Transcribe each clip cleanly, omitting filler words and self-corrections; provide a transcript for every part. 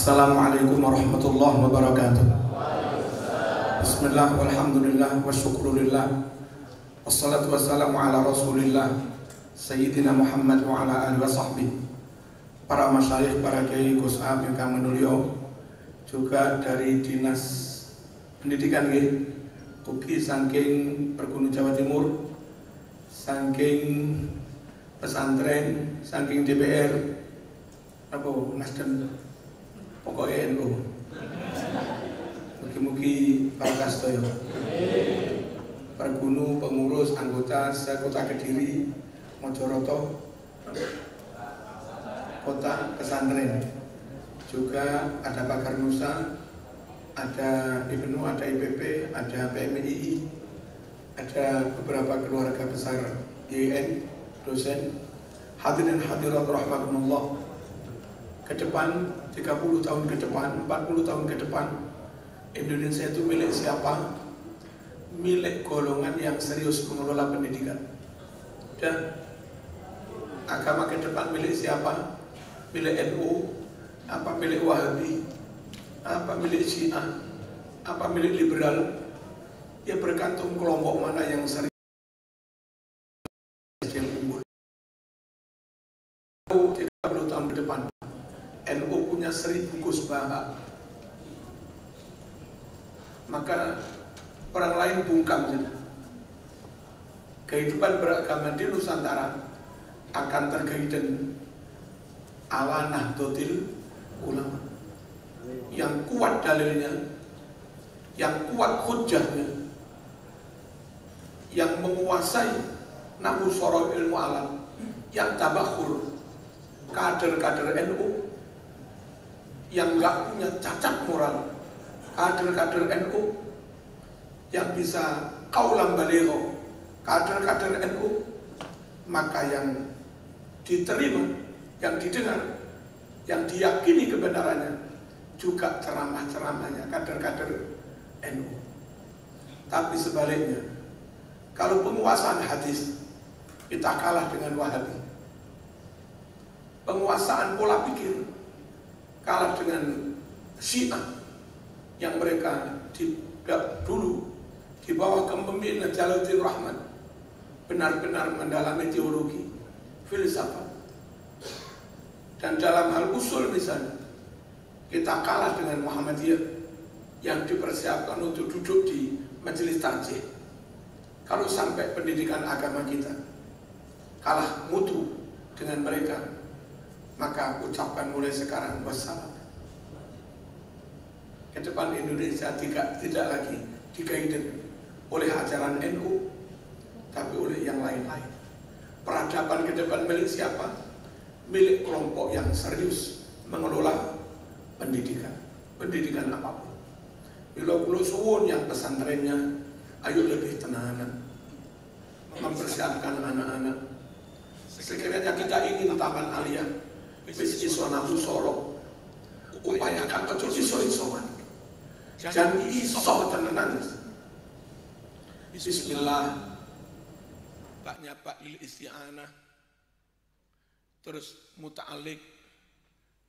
Assalamualaikum warahmatullahi wabarakatuh. Bismillah walhamdulillah wa syukrulillah wassalatu wassalamu ala rasulillah Sayyidina Muhammad wa ala alihi wa sahbihi. Para masyayikh, para kiai, Gus Ab yang kami mulio, juga dari Dinas Pendidikan ugi saking Pergunung Jawa Timur, saking pesantren, saking DPR, apa Nasdem, pokoknya NU. Mugi-mugi para sedaya. Pergunu, pengurus, anggota sekota Kediri, Mojoroto, kota pesantren. Juga ada Pakar Nusa, ada IPNU, ada IPP, ada PMII, ada beberapa keluarga besar YN, dosen. Hadirin hadirat rahimakumullah. Ke depan 30 tahun ke depan, 40 tahun ke depan, Indonesia itu milik siapa? Milik golongan yang serius mengelola pendidikan. Dan agama ke depan milik siapa? Milik NU, apa milik Wahabi, apa milik Syiah, apa milik liberal? Ya bergantung kelompok mana yang serius yang unggul. 30 tahun ke depan NU punya 1000 Gus Baha, maka orang lain bungkam saja. Kehidupan beragama di Nusantara akan tergaiden ala Nahdlatul Ulama yang kuat dalilnya, yang kuat hujahnya, yang menguasai nahu soroh ilmu alam, yang tabakhur kader-kader NU, yang nggak punya cacat moral, kader-kader NU yang bisa kaulam baligho, kader-kader NU, maka yang diterima, yang didengar, yang diyakini kebenarannya juga ceramah-ceramahnya kader-kader NU. Tapi sebaliknya, kalau penguasaan hadis kita kalah dengan Wahabi, penguasaan pola pikir kalah dengan Syiah yang mereka dulu di bawah kepemimpinan Jalaluddin Rahman benar-benar mendalami teologi, filsafat, dan dalam hal usul misalnya kita kalah dengan Muhammadiyah yang dipersiapkan untuk duduk di majelis tarjih. Kalau sampai pendidikan agama kita kalah mutu dengan mereka, maka ucapkan mulai sekarang wassalam. Ke depan Indonesia tidak lagi dikaitkan oleh ajaran NU, tapi oleh yang lain-lain. Peradaban ke depan milik siapa? Milik kelompok yang serius mengelola pendidikan, pendidikan apapun. Bila kulo suwun yang pesantrennya, ayo lebih tenanan, mempersiapkan anak-anak. Sekiranya kita ingin taman aliyah, wis iso nahu soro, upayakan kecil iso-isoan, jangan iso tenanan. Bismillah, baknya bak lil isti'anah, terus muta'alik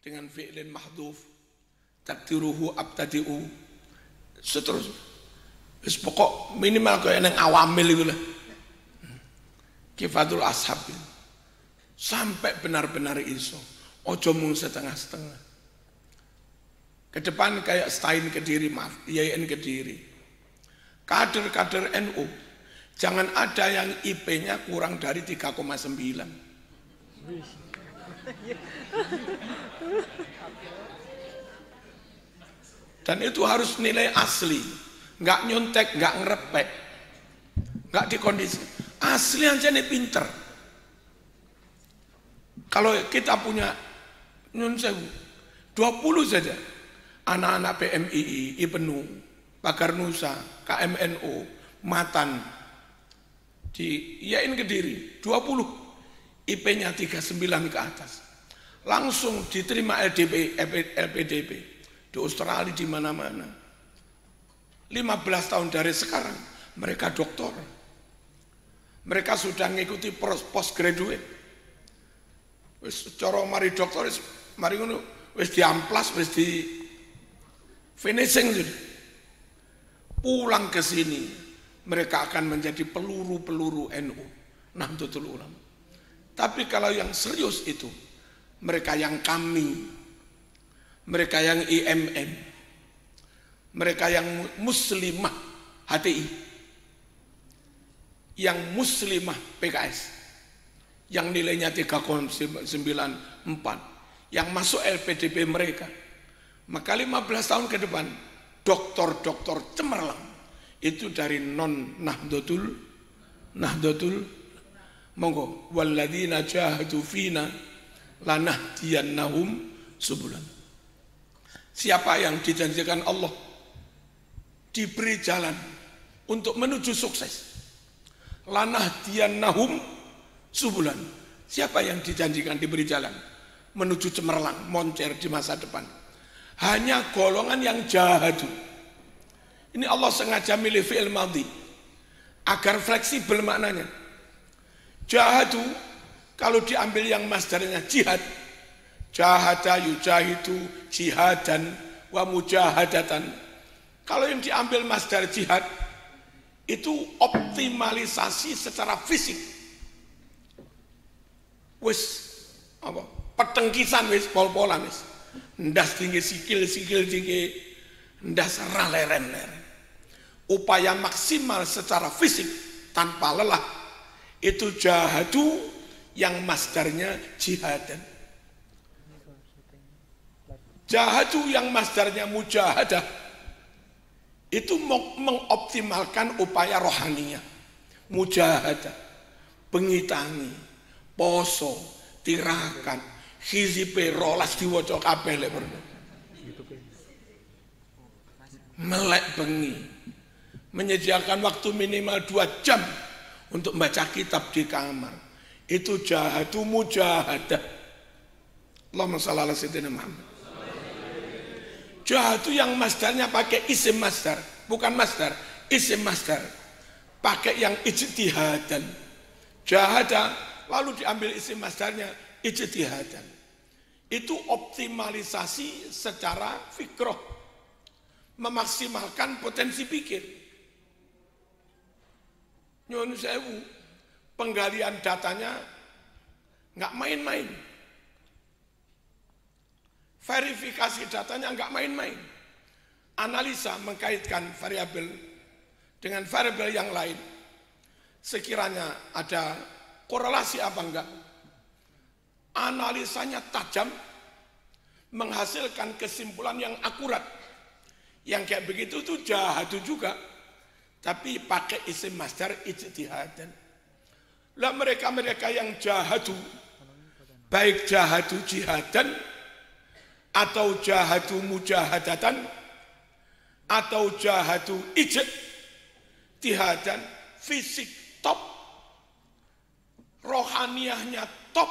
dengan fi'lin mahdhuf, takdiruhu abtadi'u, seterusnya. Wis pokok minimal kaya nang awamil itu lah, kifatul ashab itu. Sampai benar-benar iso, ojo mung setengah-setengah. Ke depan kayak Stein Kediri, maaf, IAIN Kediri, kader-kader NU, jangan ada yang IP-nya kurang dari 3,9. Dan itu harus nilai asli, nggak nyontek, nggak ngerepek, nggak dikondisi, asli aja nih pinter. Kalau kita punya nyun sewu 20 saja anak-anak PMII, IPNU, Pakar Nusa, KMNU, Matan di IAIN Kediri 20, IP-nya 39 ke atas, langsung diterima LPDP di Australia, di mana-mana. 15 tahun dari sekarang mereka doktor, mereka sudah mengikuti postgraduate. Wis cara mari doktor mari ngono wis diamplas, wis di finishing sudah. Pulang ke sini, mereka akan menjadi peluru-peluru NU, Nahdlatul Ulama. Tapi kalau yang serius itu, mereka yang kami, mereka yang IMM, mereka yang muslimah HTI, yang muslimah PKS, yang nilainya 3,94, yang masuk LPDP mereka, maka 15 tahun ke depan, doktor-doktor cemerlang, itu dari non Nahdlatul, monggo, walladzina jahadu fina lanahdiyannahum subulan. Siapa yang dijanjikan Allah diberi jalan untuk menuju sukses, lanahdiyannahum subulan. Siapa yang dijanjikan diberi jalan menuju cemerlang, moncer di masa depan? Hanya golongan yang jahadu. Ini Allah sengaja milih fi'il madhi agar fleksibel maknanya. Jahadu kalau diambil yang masdarnya jihad, jahada yujahidu jihadan wa mujahadatan. Kalau yang diambil masdar jihad itu optimalisasi secara fisik. Wis apa? Petengkisan wis pol-polan wis. Ndas tinggi sikil tinggi, ndas leren. Upaya maksimal secara fisik tanpa lelah itu jahadu yang masdarnya jihadan. Jahadu yang masdarnya mujahadah itu mengoptimalkan upaya rohaninya. Mujahadah, pengitangi, poso, tirakan, hizipe rolas diwaca kabeh lek perlu. Melek bengi, menyediakan waktu minimal 2 jam untuk membaca kitab di kamar. Itu jahadu mujahadah. Allahumma shalli ala sayyidina Muhammad. Jahadu yang masdarnya pakai isim masdar, bukan masdar, isim masdar. Pakai yang ijtihadan. Jahada lalu diambil isim masdarnya ijtihadan. Itu optimalisasi secara fikroh, memaksimalkan potensi pikir. Nyun sewu, penggalian datanya nggak main-main. Verifikasi datanya nggak main-main. Analisa mengkaitkan variabel dengan variabel yang lain. Sekiranya ada korelasi apa enggak. Analisanya tajam, menghasilkan kesimpulan yang akurat. Yang kayak begitu tuh jahadu juga. Tapi pakai isim masdar ijtihadan. Lah mereka-mereka yang jahadu, baik jahadu jihadan, atau jahadu mujahadatan, atau jahadu ijtihadan, fisik top, rohaniahnya top,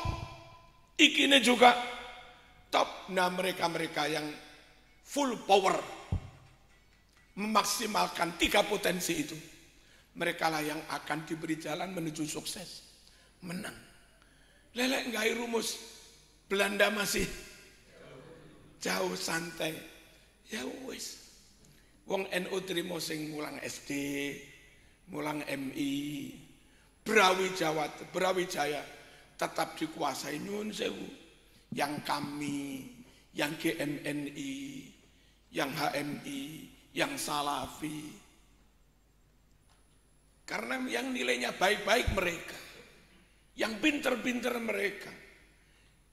ikine juga top. Nah mereka-mereka yang full power, memaksimalkan 3 potensi itu, mereka lah yang akan diberi jalan menuju sukses, menang. Lelek nggak rumus, Belanda masih jauh, santai. Ya wis. Wong NU trimo sing mulang SD, mulang MI, Brawijaya tetap dikuasai nyun sewu. Yang kami, yang GMNI, yang HMI, yang Salafi. Karena yang nilainya baik-baik mereka, yang pinter-pinter mereka,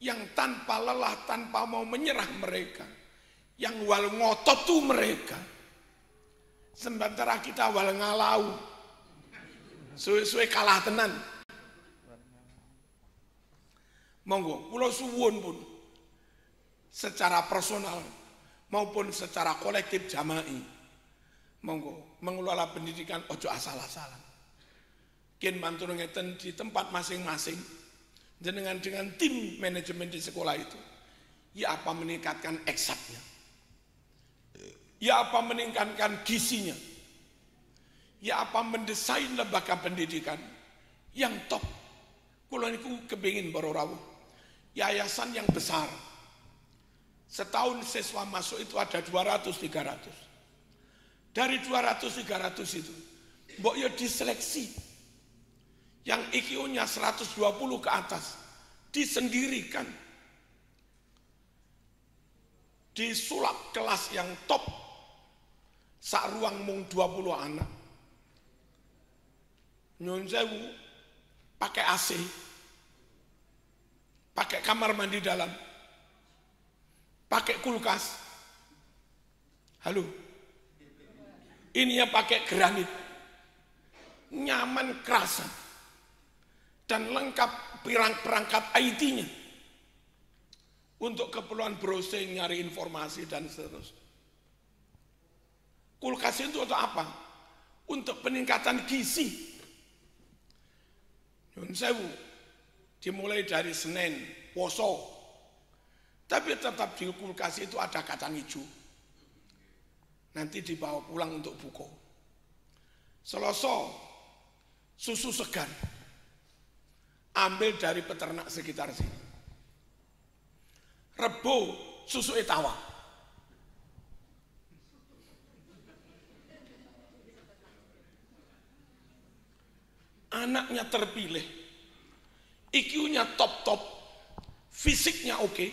yang tanpa lelah, tanpa mau menyerah mereka, yang wal ngotot tuh mereka. Sementara kita wal ngalau, suwe-suwe kalah tenan. Monggo, kula suwun pun secara personal maupun secara kolektif jama'i, monggo mengelola pendidikan ojo asal-asalan. Kin mantur ngeten di tempat masing-masing, jenengan dengan tim manajemen di sekolah itu, ya apa meningkatkan eksaknya, ya apa meningkatkan gizinya, ya apa mendesain lembaga pendidikan yang top. Kula niku kepengin para rawuh yayasan yang besar Setahun siswa masuk itu ada 200-300. Dari 200-300 itu, mbok yo diseleksi. Yang IQ-nya 120 ke atas, disendirikan. Disulap kelas yang top, sak ruang mung 20 anak. Nyun sewu, pakai AC, pakai kamar mandi dalam, pakai kulkas. Halo, ini yang pakai granit, nyaman kerasan, dan lengkap perangkat IT-nya untuk keperluan browsing, nyari informasi dan seterusnya. Kulkas itu untuk apa? Untuk peningkatan gizi. Nyun sewu, dimulai dari Senin, poso, tapi tetap di kulkas itu ada kacang hijau. Nanti dibawa pulang untuk buko. Selasa, susu segar, ambil dari peternak sekitar sini. Rebo, susu etawa. Anaknya terpilih, IQ-nya top-top, fisiknya oke,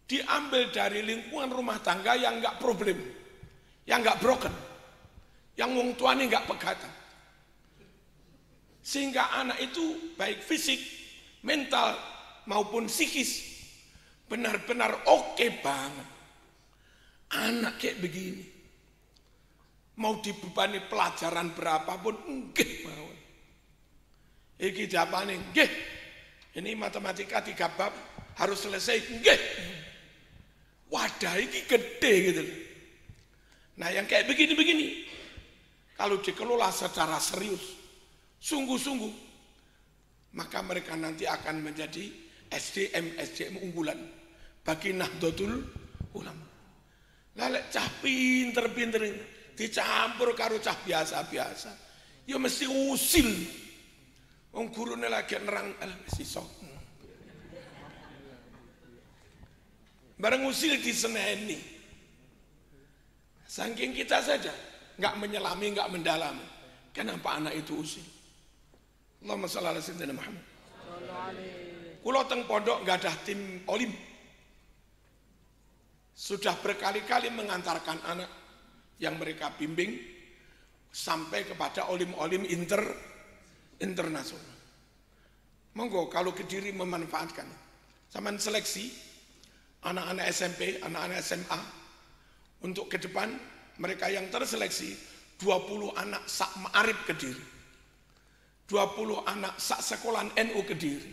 diambil dari lingkungan rumah tangga yang enggak problem, yang enggak broken, yang wong tuanya enggak pegatan. Sehingga anak itu baik fisik, mental, maupun psikis, benar-benar oke banget. Anak kayak begini, mau dibebani pelajaran berapapun, enggak mau. Iki jawabannya, nggih. Ini matematika 3 bab harus selesai, nggih. Wadah ini gede gitu. Nah yang kayak begini-begini, kalau dikelola secara serius, sungguh-sungguh, maka mereka nanti akan menjadi SDM unggulan bagi Nahdlatul Ulama. Lalek cah pinter-pinter dicampur karo cah biasa-biasa, ya mesti usil. Wong gurune lagi nerang mesti sok. Bareng usil diseneni. Saking kita saja nggak menyelami, nggak mendalami. Kenapa anak itu usil? Allahumma shalli ala sayyidina Muhammad. Kulo teng pondok nggak ada tim olim. Sudah berkali-kali mengantarkan anak yang mereka bimbing sampai kepada olim-olim internasional. Monggo kalau Kediri memanfaatkan, zaman seleksi anak-anak SMP, anak-anak SMA untuk ke depan mereka yang terseleksi 20 anak sak ma'arif Kediri, 20 anak sak sekolahan NU Kediri,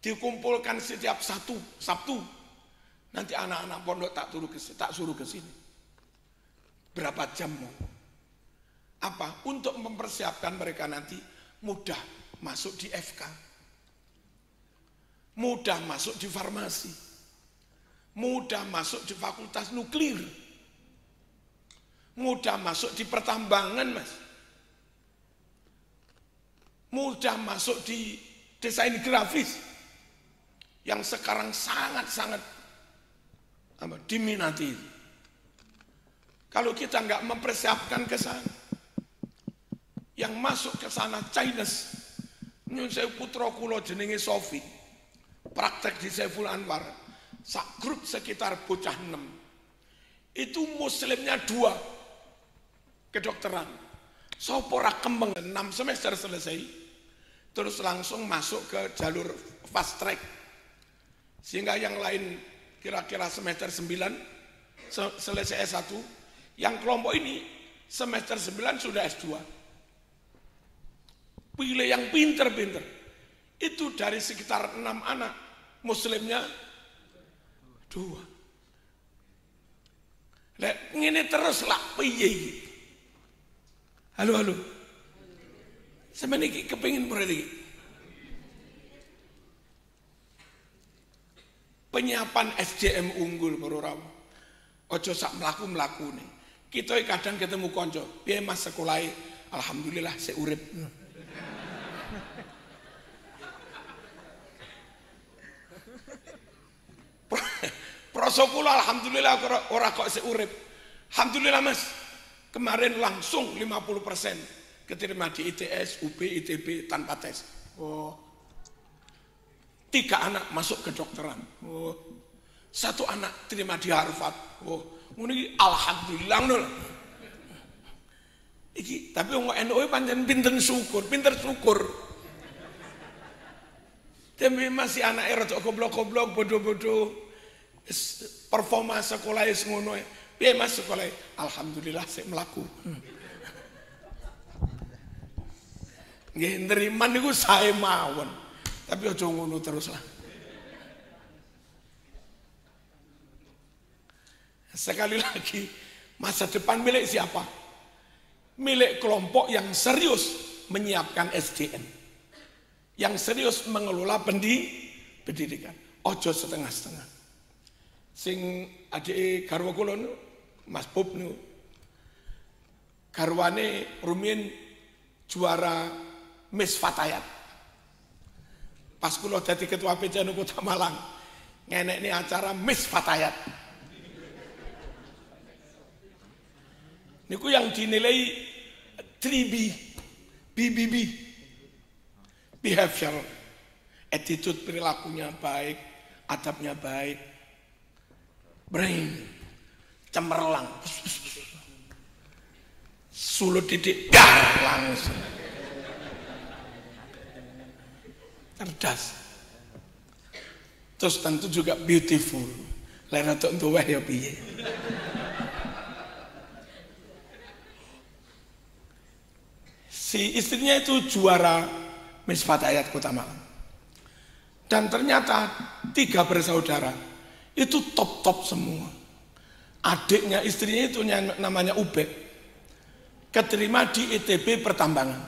dikumpulkan setiap Sabtu. Nanti anak-anak pondok tak suruh ke sini. Berapa jam mau? Apa? Untuk mempersiapkan mereka nanti mudah masuk di FK, mudah masuk di farmasi, mudah masuk di fakultas nuklir, mudah masuk di pertambangan, Mas, mudah masuk di desain grafis yang sekarang sangat-sangat diminati. Kalau kita nggak mempersiapkan ke sana, yang masuk ke sana Chinese. Nyun saya putra kula jenenge Sofi, praktek di Saiful Anwar, sak grup sekitar bocah 6. Itu muslimnya 2 kedokteran. Sopora kembang 6 semester selesai, terus langsung masuk ke jalur fast track. Sehingga yang lain kira-kira semester 9 selesai S1, yang kelompok ini semester 9 sudah S2. Pilih yang pinter-pinter. Itu dari sekitar 6 anak, muslimnya 2. Lek ngene terus lah piye. Halo. Sampeyan iki kepengin berarti. Penyiapan SDM unggul para rawuh. Aja sak mlaku-mlakune. Kita kadang ketemu kanca, piye Mas sekolahe? Alhamdulillah sik urip. Rasa kula alhamdulillah ora kok isih urip. Alhamdulillah Mas. Kemarin langsung 50% keterima di ITS, UB, ITB tanpa tes. Oh. 3 anak masuk ke kedokteran. Oh. 1 anak terima di Harvard. Oh. Ini alhamdulillah ngono. Iki tapi wong NU pancen pinter syukur. Tapi masih anak rada goblok-goblok, bodoh-bodoh. Performa sekolah ngono. Piye Mas sekolah? Alhamdulillah sik mlaku. Nggih nriman niku sae mawon. Tapi aja ngono terus lah. Sekali lagi, masa depan milik siapa? Milik kelompok yang serius menyiapkan SDM. Yang serius mengelola pendidikan. Ojo setengah-setengah. Sing adik garwa kula Mas Bob niku garwane rumiyin juara Miss Fatayat. Pas kula dadi ketua PCNU Kota Malang, ngenekne acara Miss Fatayat. Niku yang dinilai 3B, BBB, behavior, attitude perilakunya baik, adabnya baik, brain, cemerlang, sulut didik, langsung, cerdas, terus tentu juga beautiful, lain untuk ya piye. Si istrinya itu juara Miss Fatayat Kota Malang. Dan ternyata 3 bersaudara itu top semua. Adiknya istrinya itu namanya Ubed. Keterima di ITB Pertambangan.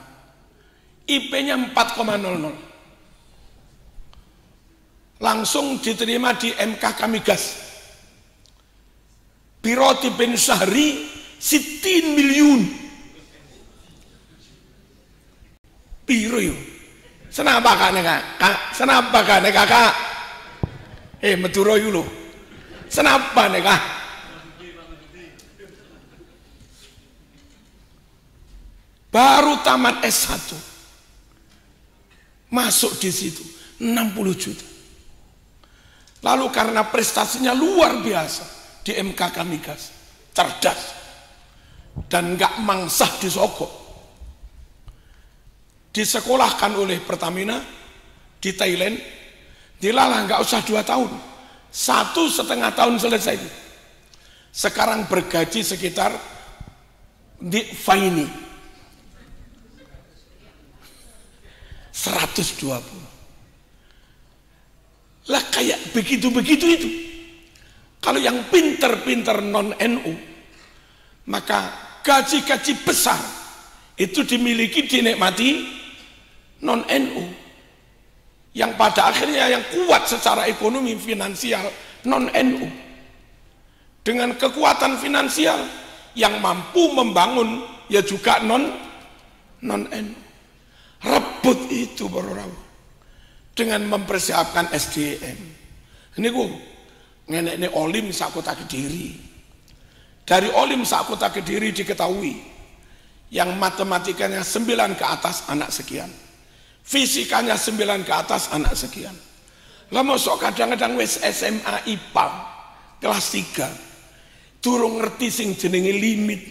IP-nya 4,00. Langsung diterima di MK Kamigas. Biro Tipen Syahri 60 miliun. Piro yo. Senapa kane Kak? Senapa kane Kakak? Madura yo lho. Senapa nek Kak? Baru tamat S1. Masuk di situ 60 juta. Lalu karena prestasinya luar biasa di MK Kamigas, cerdas dan enggak mangsah disogok. Disekolahkan oleh Pertamina di Thailand, dilalah nggak usah 2 tahun, 1,5 tahun selesai. Sekarang bergaji sekitar di Faini 120. Lah kayak begitu-begitu itu. Kalau yang pinter-pinter non NU, maka gaji-gaji besar itu dimiliki, dinikmati non NU, yang pada akhirnya yang kuat secara ekonomi finansial non NU, dengan kekuatan finansial yang mampu membangun ya juga non NU. Rebut itu baru dengan mempersiapkan SDM. Ini ngenek Olim sak Kota Kediri. Dari Olim sak Kota Kediri diketahui yang matematikanya 9 ke atas anak sekian, fisikanya 9 ke atas anak sekian. Lah mosok kadang-kadang wis SMA IPA kelas 3 durung ngerti sing jenenge limit,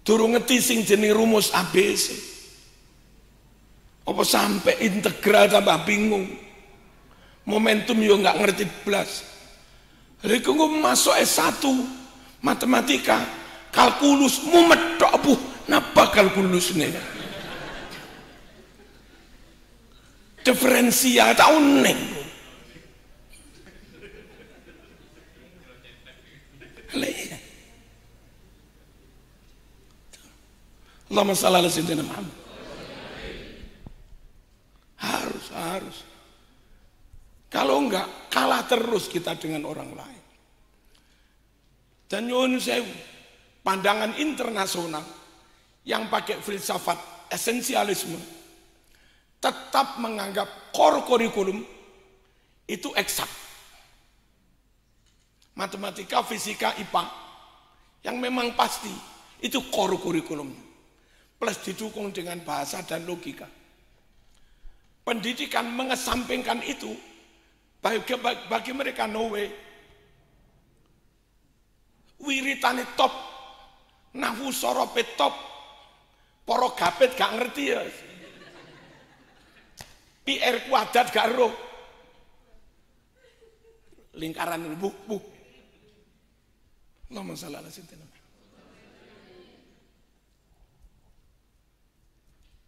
durung ngerti sing jenenge rumus ABC, apa sampai integral tambah bingung, momentum yo nggak ngerti belas. Riku masuk S1 matematika, kalkulus mumet tok bu, napa kalkulus nih? Diferensial tahun neng. Allahumma shalli ala sayyidina Muhammad. Harus. Kalau enggak, kalah terus kita dengan orang lain. Dan nyuwun sewu, pandangan internasional yang pakai filsafat esensialisme tetap menganggap core kurikulum itu eksak. matematika, fisika, IPA, yang memang pasti itu core kurikulumnya, plus didukung dengan bahasa dan logika. Pendidikan mengesampingkan itu bagi mereka no way. Wiritane top, nahwu sorope top, poro gapet gak ngerti ya. Pi R kuadrat gak roh. Lingkaran buk. Allahumma shalli ala sayyidina.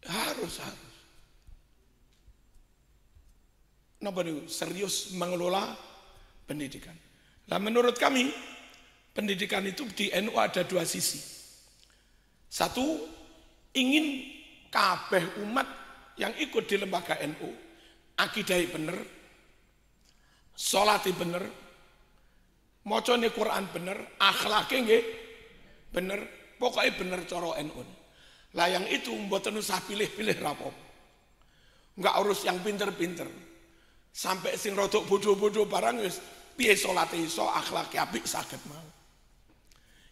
Harus. Napa niku serius mengelola pendidikan. Nah, menurut kami pendidikan itu di NU ada dua sisi. Satu, ingin kabeh umat yang ikut di lembaga NU akidai bener, sholati bener, mocone Quran bener, akhlake nggih bener, pokoknya bener cara NU. Lah yang itu mboten usah pilih-pilih rapopo. Enggak urus yang pinter-pinter. Sampai sing rodok bodoh-bodoh barang wis piye salate iso, akhlake apik saged mau.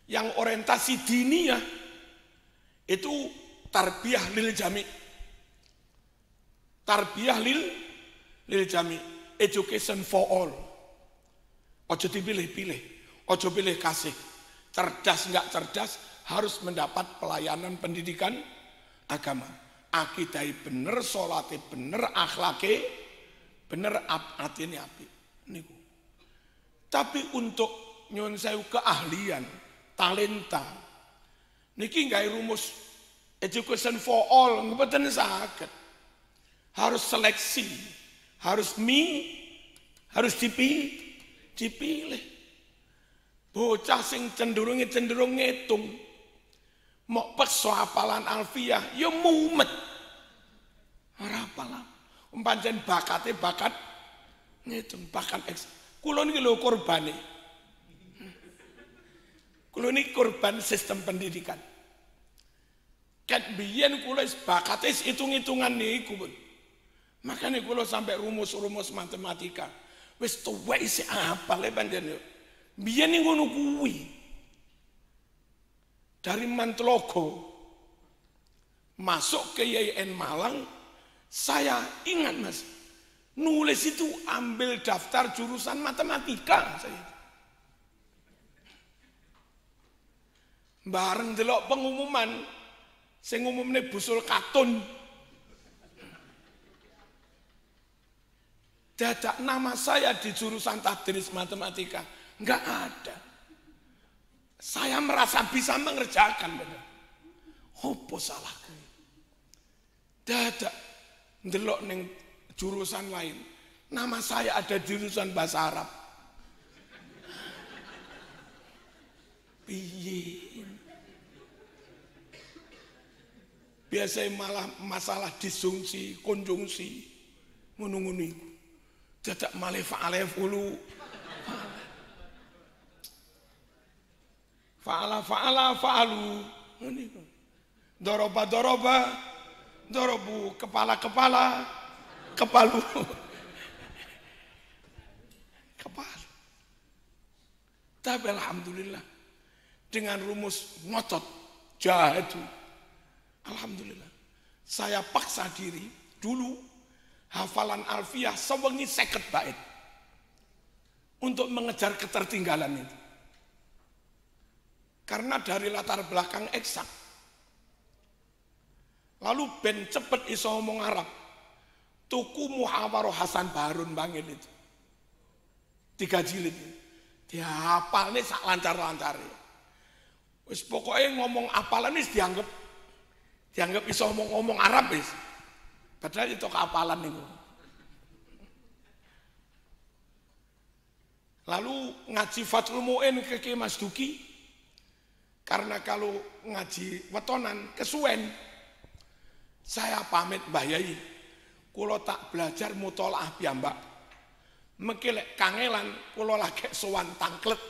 Yang orientasi diniyah itu tarbiyah lil jami'. Tarbiyah lil jami', education for all. Ojo dipilih-pilih, ojo pilih kasih. Cerdas enggak cerdas harus mendapat pelayanan pendidikan agama. Akidai bener, salate bener, akhlake bener, atine apik niku. Tapi untuk nyuwun sewu keahlian, talenta niki gawe rumus education for all mboten saged. Harus seleksi, harus dipilih. Bocah sing cenderung ngitung, mau peso hafalan alfiyah, ya mumet. Ora apalah. Pancen bakat ngitung, bakat eks. Kula niki lho korbane. Kula niki korban sistem pendidikan. Ket biyen kula bakate hitung-hitungan niku, Bun. Makanya kula sampai rumus-rumus matematika. Wis tuwek isih apal pancen yo. Biyen ngono kuwi. Dari Mantlogo masuk ke YIN Malang, saya ingat Mas, nulis itu ambil daftar jurusan matematika saya. Bareng delok pengumuman, sing umumne busul katun. Dadak nama saya di jurusan tadris matematika, enggak ada. Saya merasa bisa mengerjakan, bener. Opo salahku? Dadak ndelok ning jurusan lain, nama saya ada di jurusan bahasa Arab. Piye? Biasanya malah masalah disjungsi, konjungsi, ngono-ngono. Dadak malih fa'alefulu. Fa'alu. Doroba, dorobu, kepala, kepalu. Kepalu. Tapi alhamdulillah, dengan rumus ngotot, jahadu. Alhamdulillah, saya paksa diri dulu, hafalan alfiyah sewengi 50 bait. Untuk mengejar ketertinggalan itu. Karena dari latar belakang eksak, lalu ben cepet iso ngomong Arab, tuku Muhawaroh Hasan Baharun Bangil itu 3 jilid, dia hafal nih sak lancar-lancar. Wis pokoknya ngomong apalan ini dianggap iso ngomong Arab wis. Padahal itu keapalan itu. Lalu ngaji Fathul Mu'in ke Ki Mas Duki. Karena kalau ngaji wetonan kesuwen, saya pamit Mbah Yai, kula tak belajar mutolaah piyambak. Mengki lek kangelan kula lagi sowan tangklet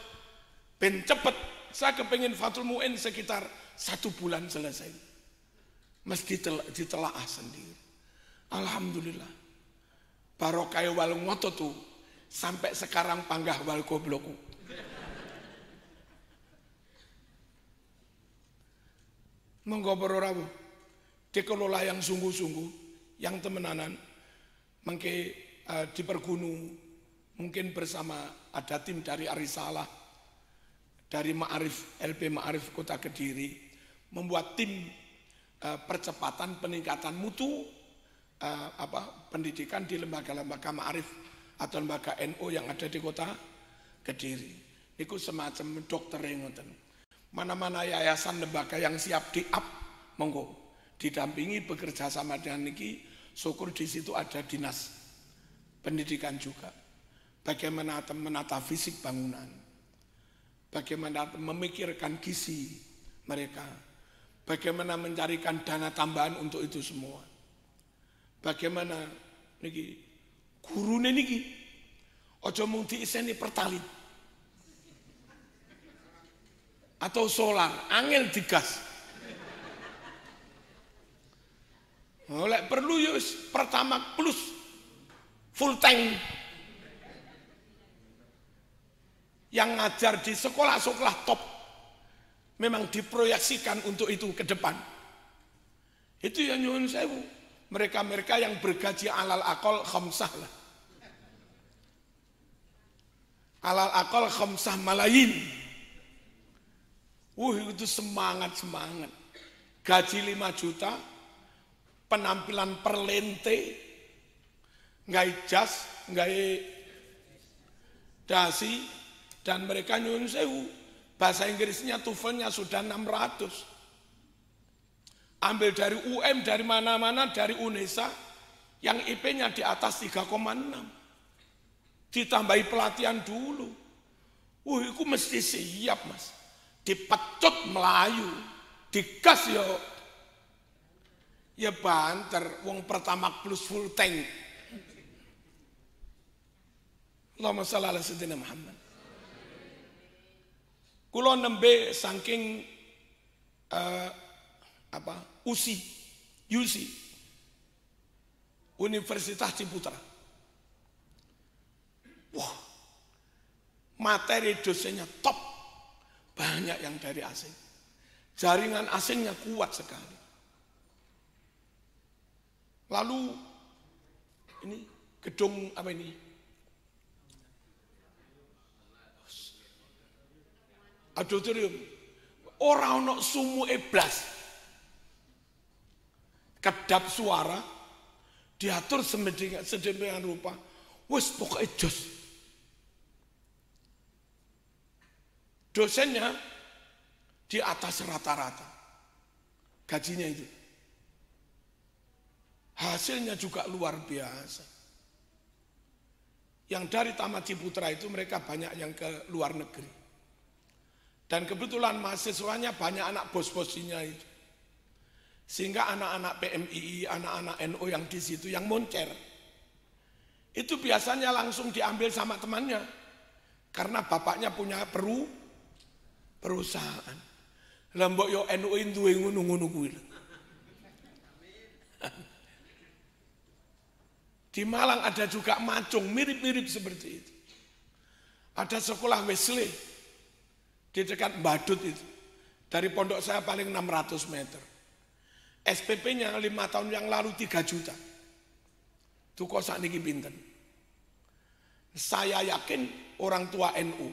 ben cepet. Saya kepengin Fathul Mu'in sekitar 1 bulan selesai. Mesti ditelaah sendiri. Alhamdulillah. Barokah wal ngotot tuh sampai sekarang panggah wal gobloku. Monggo para rawuh dikelola yang sungguh-sungguh, yang temenanan, mengke dipergunu mungkin bersama ada tim dari Arisalah, dari Ma'arif, LP Ma'arif Kota Kediri, membuat tim percepatan peningkatan mutu pendidikan di lembaga-lembaga Ma'arif atau lembaga NU yang ada di Kota Kediri. Itu semacam dokter ngoten. Mana-mana yayasan lembaga yang siap di-up, monggo didampingi bekerja sama dengan niki, syukur di situ ada dinas pendidikan juga. Bagaimana menata fisik bangunan, bagaimana memikirkan gizi mereka, bagaimana mencarikan dana tambahan untuk itu semua. Bagaimana niki gurune niki aja mung diiseni pertalite atau solar, angel digas. Oleh perlu yus pertama plus full tank. Yang ngajar di sekolah-sekolah top memang diproyeksikan untuk itu ke depan. Itu yang nyuwun sewu. Mereka-mereka yang bergaji alal akal khamsah lah. Alal akal khamsah malayin. Itu semangat-semangat. Gaji 5 juta, penampilan perlente, nggak jas, nggak dasi, dan mereka nyuwun sewu. Bahasa Inggrisnya TOEFL-nya sudah 600. Ambil dari UM, dari mana-mana, dari UNESA, yang IP-nya di atas 3,6. Ditambahi pelatihan dulu. Itu mesti siap, Mas. Dipecut Melayu, digas ya banter, wong pertama plus full tank. Allahumma shalli ala sayyidina Muhammad. Kula nembe saking USI Universitas Ciputra. Wah, materi dosennya top. Banyak yang dari asing. Jaringan asingnya kuat sekali. Lalu ini gedung apa ini? Auditorium. Orang ono sumu eblas. Kedap suara diatur sedemikian rupa. Wes pokoknya jos. Dosennya di atas rata-rata gajinya itu. Hasilnya juga luar biasa. Yang dari Taman Ciputra itu mereka banyak yang ke luar negeri. Dan kebetulan mahasiswanya banyak anak bos-bosinya itu. Sehingga anak-anak PMII, anak-anak NU yang di situ yang moncer. Itu biasanya langsung diambil sama temannya. Karena bapaknya punya perusahaan. Lah mbok yo NU duwe ngono-ngono kuwi. Di Malang ada juga Macung, mirip-mirip seperti itu. Ada sekolah Wesley di dekat Badut itu. Dari pondok saya paling 600 meter. SPP-nya 5 tahun yang lalu 3 juta. Itu kok sakniki pinten. Saya yakin orang tua NU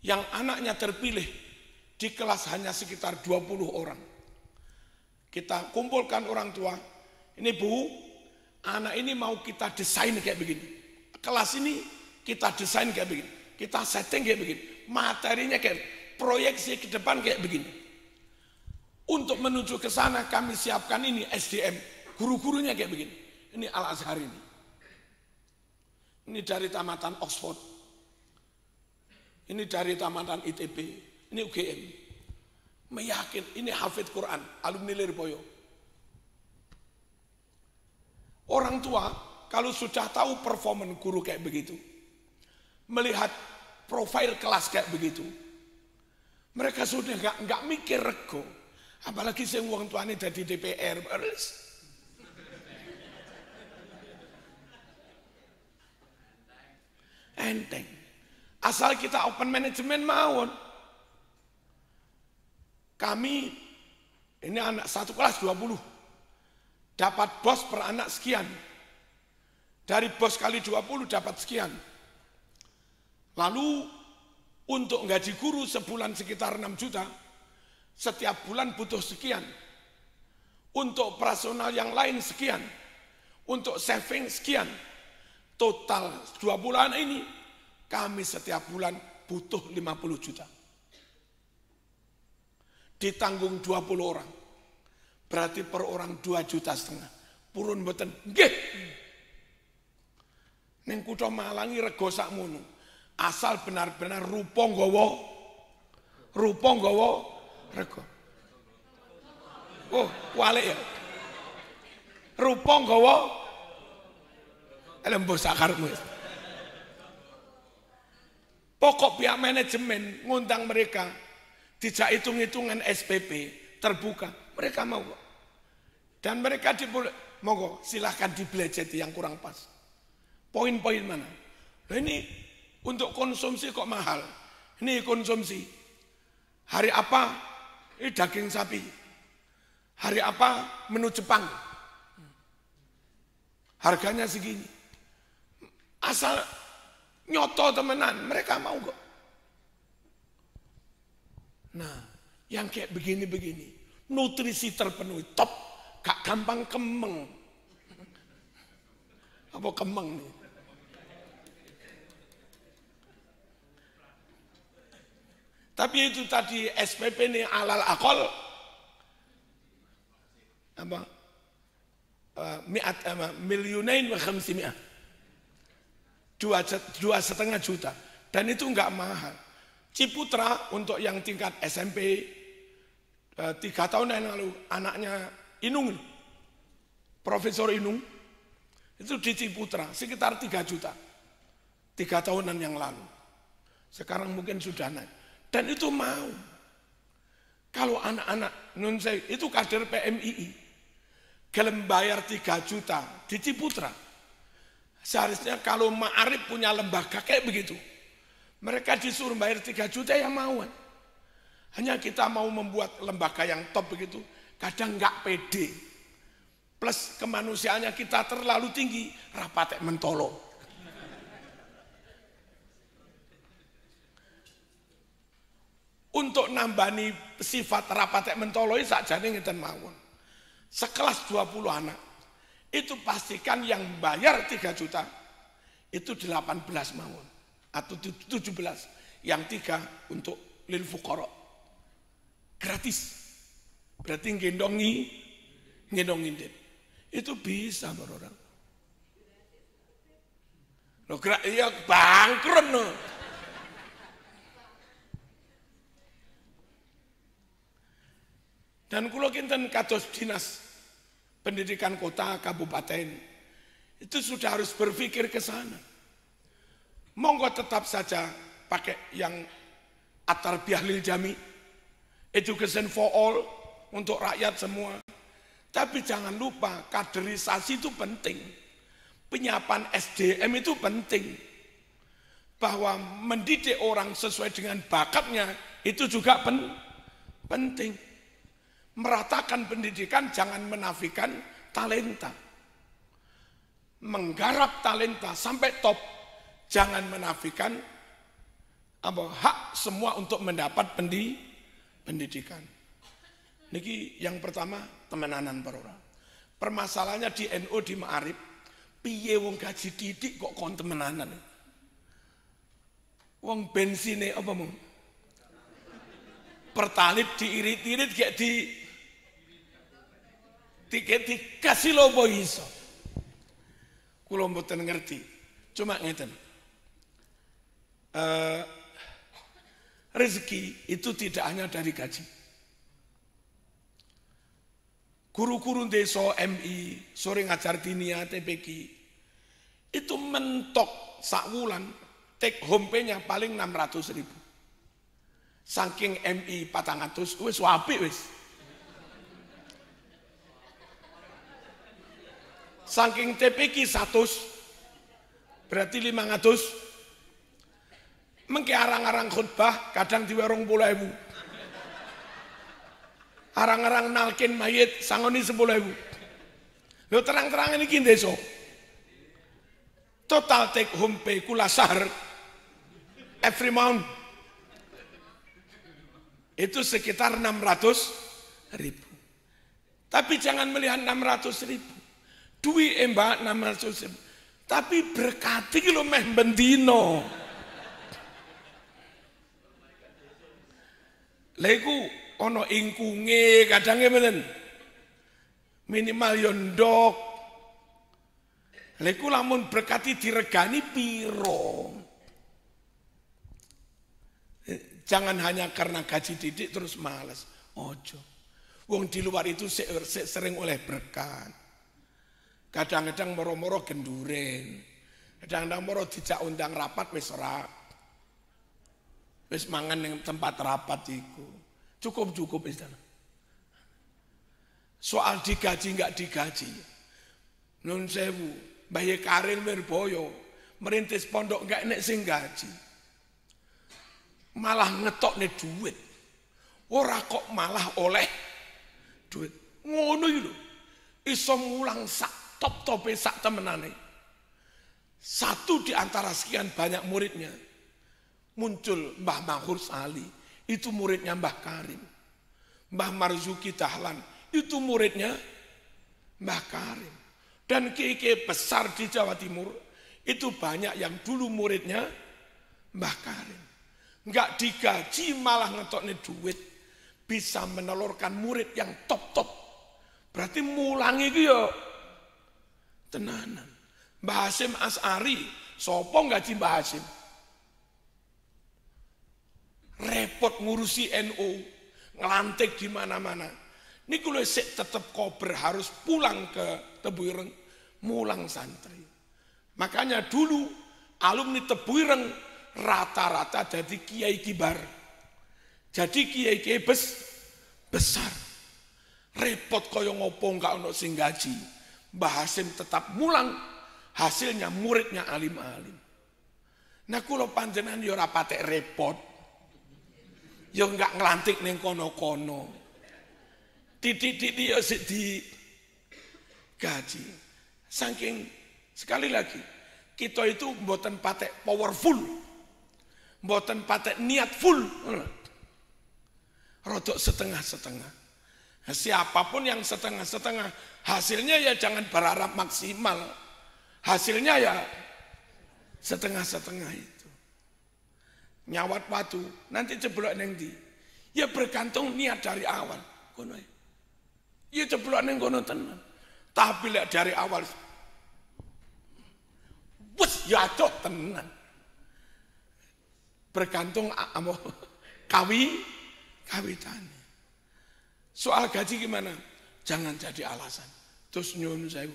yang anaknya terpilih di kelas hanya sekitar 20 orang. Kita kumpulkan orang tua, ini Bu, anak ini mau kita desain kayak begini. Kelas ini kita desain kayak begini. Kita setting kayak begini. Materinya kayak proyeksi ke depan kayak begini. Untuk menuju ke sana kami siapkan ini SDM. Guru-gurunya kayak begini. Ini Al-Azhar ini. Ini dari tamatan Oxford. Ini dari tamatan ITB. Ini UGM. Meyakin ini hafid Quran. Alumni Lirboyo. Orang tua kalau sudah tahu performan guru kayak begitu, melihat profil kelas kayak begitu, mereka sudah nggak mikir rego, apalagi sing wong tuane dadi DPR, enteng. Asal kita open management mawon. Kami Ini anak satu kelas 20. Dapat bos per anak sekian. Dari bos kali 20 dapat sekian. Lalu untuk gaji guru sebulan sekitar 6 juta. Setiap bulan butuh sekian. Untuk operasional yang lain sekian. Untuk saving sekian. Total 2 bulan ini kami setiap bulan butuh 50 juta. Ditanggung 20 orang. Berarti per orang 2,5 juta. Purun mboten nggih. Ning kutha Malangi rego sakmono. Asal benar-benar rupa nggawa rego. Oh, walik ya. Rupa nggawa lembus sakarmu. Pokok pihak manajemen ngundang mereka. Dijak hitung-hitungan SPP terbuka, mereka mau kok. Dan mereka monggo silahkan dibelajeti yang kurang pas. Poin-poin mana? Nah, ini untuk konsumsi kok mahal. Ini konsumsi. Hari apa? Ini daging sapi. Hari apa? Menu Jepang. Harganya segini. Asal nyoto temenan, mereka mau kok. Nah, yang kayak begini-begini, nutrisi terpenuhi, top, gak gampang kemeng. Apa kemeng nih? Tapi itu tadi SPP ini alal akol, apa? Miliunain wa khamsimi'ah. 2,5 juta. Dan itu enggak mahal. Ciputra untuk yang tingkat SMP 3 tahun yang lalu, anaknya Inung, Profesor Inung, itu di Ciputra sekitar 3 juta 3 tahunan yang lalu. Sekarang mungkin sudah naik. Dan itu mau. Kalau anak-anak itu kader PMII gelem bayar 3 juta di Ciputra, seharusnya kalau Ma'arif punya lembaga kayak begitu, mereka disuruh bayar 3 juta yang mau. Hanya kita mau membuat lembaga yang top begitu, kadang nggak pede. Plus kemanusiaannya kita terlalu tinggi, rapatek mentolo. Untuk nambani sifat rapatek mentolo ini sakjane ngeten mawon. Sekelas 20 anak, itu pastikan yang bayar 3 juta, itu 18 mawon. Atau 17, yang 3 untuk lil fuqara. Gratis. Berarti ngendongin deh. Itu bisa orang. Loh, iya bangkrut no. Dan kula kinten kados dinas pendidikan kota kabupaten itu sudah harus berpikir ke sana. Monggo tetap saja pakai yang at-tarbiyah lil jami, education for all untuk rakyat semua. Tapi jangan lupa kaderisasi itu penting. Penyiapan SDM itu penting. Bahwa mendidik orang sesuai dengan bakatnya itu juga penting. Meratakan pendidikan, jangan menafikan talenta. Menggarap talenta sampai top, jangan menafikan hak semua untuk mendapat pendidikan. Niki yang pertama temenanan para orang. Permasalahannya di NU di Ma'arif, piye wong gaji titik kok kon temenanan. Wong bensine apa mong? Pertalite diirit-irit kayak dikasih lobo iso. Kula mboten ngerti. Cuma ngeten. Rezeki itu tidak hanya dari gaji. Guru-guru desa MI, sore ngajar dinia, TPQ, itu mentok sak wulan, take home pay-nya paling 600.000. Saking MI 400, wis apik wis. Saking TPQ 100, berarti 500. Mengke arang-arang khutbah kadang di 20.000. Arang-arang nalkin mayit sangoni 10.000. Lho terang-terangan iki desa. Total take home pay kula sahar every month itu sekitar 600.000. Tapi jangan melihat 600.000. Duit mbak 600.000. Tapi berkati kilo meh bendino. Laiku ono ingkunge kadangnya menen. Minimal yondok. Laiku lamun berkati diregani piro. Jangan hanya karena gaji didik terus malas. Ojo. Wong di luar itu sering oleh berkat. Kadang-kadang moro-moro genduren. Kadang-kadang moro dijak undang rapat wis ora. Wis mangan ning tempat rapat iku. Cukup wis. Soal digaji enggak digaji. Nun sewu, Mbah Karim Wirboyo merintis pondok enggak enek sing gaji. Malah ngetokne duit. Ora kok malah oleh duit. Ngono iki lho. Iso mulang sak top-tope sak temenane. Satu di antara sekian banyak muridnya muncul Mbah Mahur Sali, itu muridnya Mbah Karim. Mbah Marzuki Dahlan, itu muridnya Mbah Karim. Dan kiai-kiai besar di Jawa Timur, itu banyak yang dulu muridnya Mbah Karim. Enggak digaji malah ngetoknya duit, bisa menelurkan murid yang top-top. Berarti mulangi itu ya tenanan. Mbah Hasyim As'ari, sopo gaji Mbah Hasyim? Repot ngurusi NU, ngelantik di mana-mana. Ini kalau tetap kober harus pulang ke Tebuireng, mulang santri. Makanya dulu alumni Tebuireng rata-rata jadi kiai kibar. Jadi kiai-kiai besar. Repot kaya ngopo enggak ono sing gaji. Mbah Hasyim tetap mulang, hasilnya muridnya alim-alim. Nah kula panjenengan ya ora patek repot. Ya enggak ngelantik ning kono-kono. Titik-titik ya sik di gaji. Saking sekali lagi kita itu mboten patek powerful. Mboten patek niat full. Rodok setengah-setengah. Siapapun yang setengah-setengah, hasilnya ya jangan berharap maksimal. Hasilnya ya setengah-setengah itu. Nyawat watu, nanti ceblok neng di. Ya bergantung niat dari awal. Kono ya ceblok neng kono tenan. Tapi lek dari awal, wes ya cok tenan. Bergantung kawitane. Soal gaji gimana? Jangan jadi alasan. Terus nyun saya,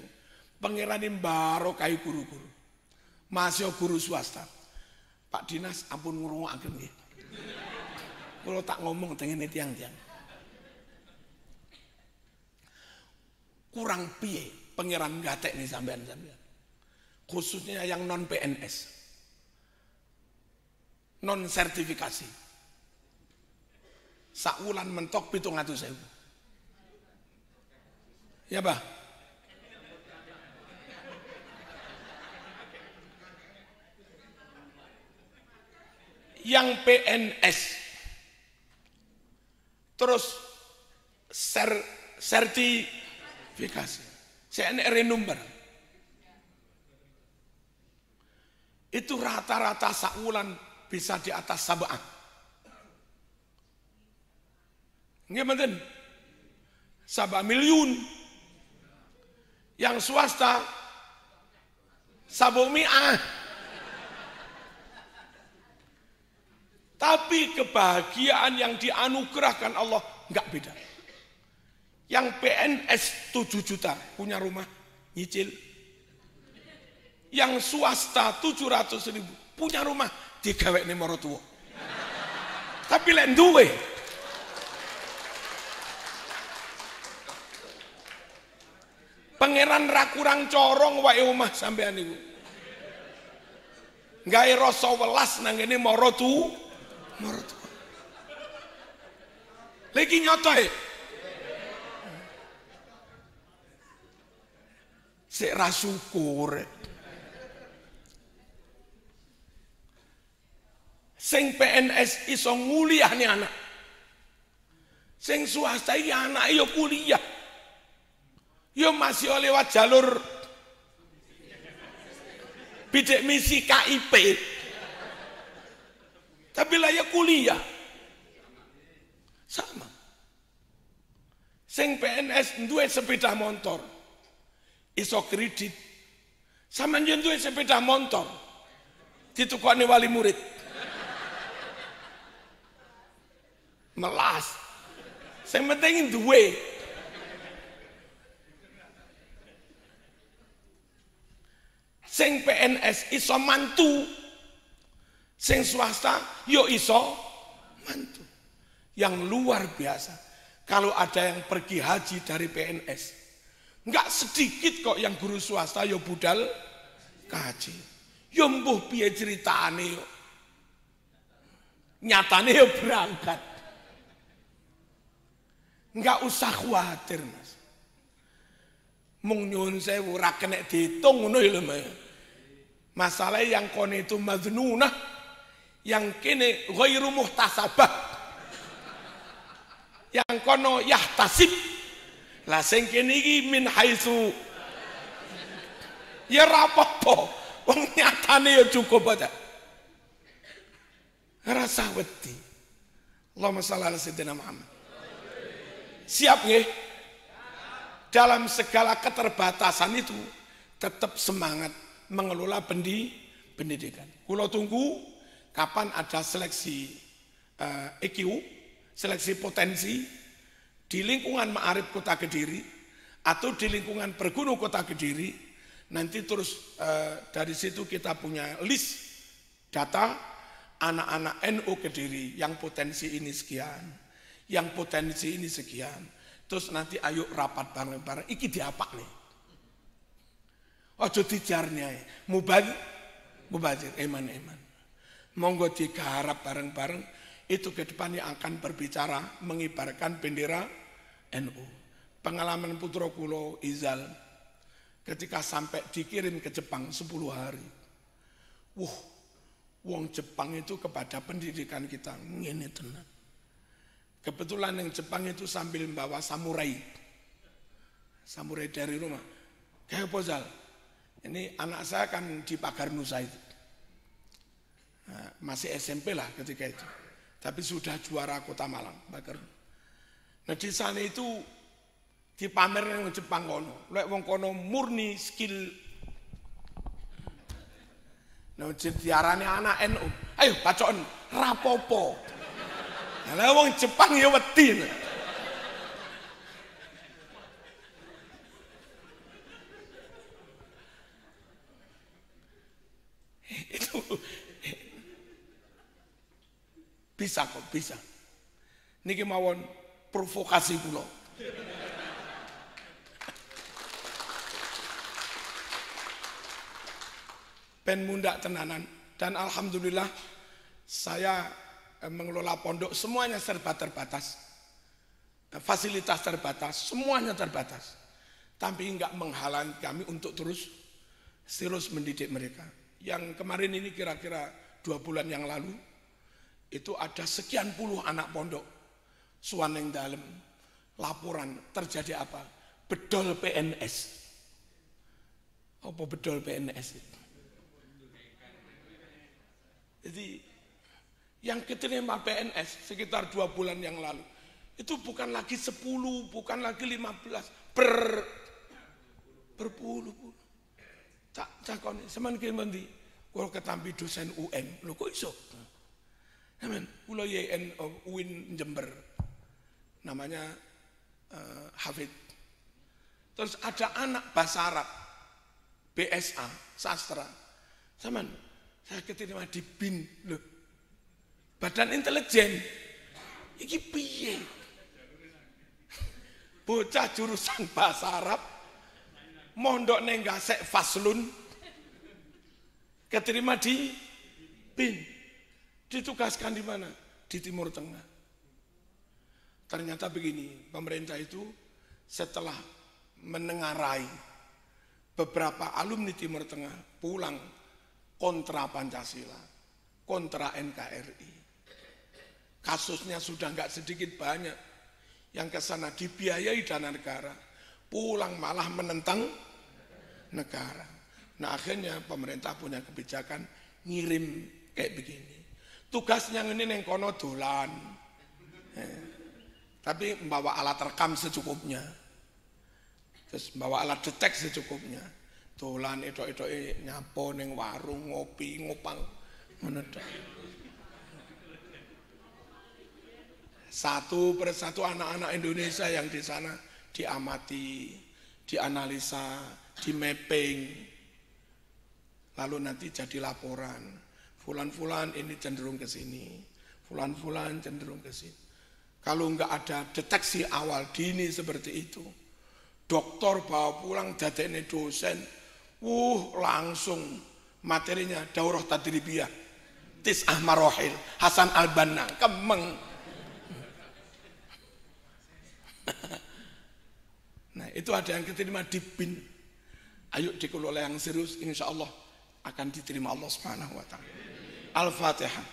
pengiranin baro kayu guru-guru. Masih guru swasta. Pak Dinas ampun ngrungokaken nggih. Kula tak ngomong tengene tiang-tiang. Kurang piye pangeran gatek nih sampean-sampean. Khususnya yang non PNS. Non sertifikasi. Sakulan mentok 700.000. Ya, Bah? Yang PNS terus sertifikasi CNR number itu rata-rata sakulan bisa di atas sabaan. Nggih mboten? Sabah miliun. Yang swasta sabomiah. Tapi kebahagiaan yang dianugerahkan Allah enggak beda. Yang PNS 7 juta punya rumah nyicil. Yang swasta 700.000 punya rumah digawekne maratuwa. Tapi lek duwe pangeran ra kurang corong wae omah sampean niku. Gawe rasa welas nang ngene maratuwa. Lagi nyoto Sik ra syukur. Sing PNS iso nguliahne anak. Sing swasta iki anak yo kuliah. Yo masih lewat jalur bidik misi KIP. Tapi lah ya kuliah. Sama. Sing PNS duwe sepeda motor. Iso kredit. Sama njen duwe sepeda motor. Ditukokne wali murid. Melas. Sing penting duwe. Sing PNS iso mantu. Sing swasta yo iso mantu. Yang luar biasa. Kalau ada yang pergi haji dari PNS, enggak sedikit kok yang guru swasta yo budal kaji. Yo mbuh piye ceritane yo. Nyatane yo berangkat. Enggak usah khawatir, Mas. Mung nyuwun sewu ora kena diitung ngono lho, Mas. Masalah yang kono itu madnunah, yang kene ghairu muhtasabah. Yang kono yahtasib. Lah sing kene iki min haitsu ya ra apa-apa. Wong nyatane ya cukup aja. Rasa wedi. Allahumma shalli ala sayyidina Muhammad. Siap nggih? Dalam segala keterbatasan itu tetap semangat mengelola pendidikan. Kula tunggu kapan ada seleksi EQ, seleksi potensi di lingkungan Ma'arif Kota Kediri atau di lingkungan Pergunung Kota Kediri. Nanti terus dari situ kita punya list data anak-anak NU Kediri yang potensi ini sekian, yang potensi ini sekian. Terus nanti ayo rapat bareng-bareng, iki diapak nih. Ojo dijarnya, mubazir, eman. Monggo digarap bareng-bareng, itu ke depannya akan berbicara mengibarkan bendera NU. Pengalaman putra kulo Izal, ketika sampai dikirim ke Jepang 10 hari. Wong Jepang itu kepada pendidikan kita, ngene tenan. Kebetulan yang Jepang itu sambil membawa samurai dari rumah. Kayak apa Zal? Ini anak saya kan di Pagar Nusa itu. Nah, masih SMP lah ketika itu. Tapi sudah juara Kota Malang. Pagar. Nah di sana itu dipamer yang Jepang kono. Lek wong kono murni skill. Nah diarani anak NU. Ayo bacaan rapopo. Lah wong Jepang ya wedi. Itu bisa kok, bisa. Niki mawon provokasi kula. Ben mundak tenanan dan alhamdulillah saya mengelola pondok semuanya serba terbatas, fasilitas terbatas, semuanya terbatas, tapi enggak menghalangi kami untuk terus mendidik mereka. Yang kemarin ini kira-kira 2 bulan yang lalu itu ada sekian puluh anak pondok suwaneng dalem laporan terjadi apa? Bedol PNS. Apa bedol PNS itu? Jadi yang keterima PNS sekitar 2 bulan yang lalu itu bukan lagi 10, bukan lagi 15, berpuluh-puluh. Cakon semen ki mendi kula ketampi dosen UM. Lho kok iso? Amen. Kula YN UIN Jember. Namanya Hafid. Terus ada anak bahasa Arab BSA sastra. Semen saya keterima di BIN loh. Badan intelijen, iki piye? Bocah jurusan bahasa Arab, mondok neng Gasek Faslun, keterima di BIN, ditugaskan di mana? Di Timur Tengah. Ternyata begini, pemerintah itu setelah menengarai beberapa alumni Timur Tengah pulang kontra Pancasila, kontra NKRI. Kasusnya sudah nggak sedikit banyak yang ke sana dibiayai dana negara, pulang malah menentang negara. Nah akhirnya pemerintah punya kebijakan ngirim kayak begini. Tugasnya ini neng kono dolan, tapi membawa alat rekam secukupnya, terus membawa alat detek secukupnya. Dolan itu nyapo neng warung ngopi ngopang menedak. Satu persatu anak-anak Indonesia yang di sana diamati, dianalisa, di mapping, lalu nanti jadi laporan. Fulan-fulan ini cenderung ke sini, fulan-fulan cenderung ke sini. Kalau enggak ada deteksi awal dini seperti itu, dokter bawa pulang dadekne dosen, langsung materinya daurah tadribiyah, tis'ah marohil, Hasan al-Banna, kemeng. Nah itu ada yang keterima di BIN. Ayo dikelola yang serius, insya Allah akan diterima Allah Subhanahu wa ta'ala. Al-Fatihah.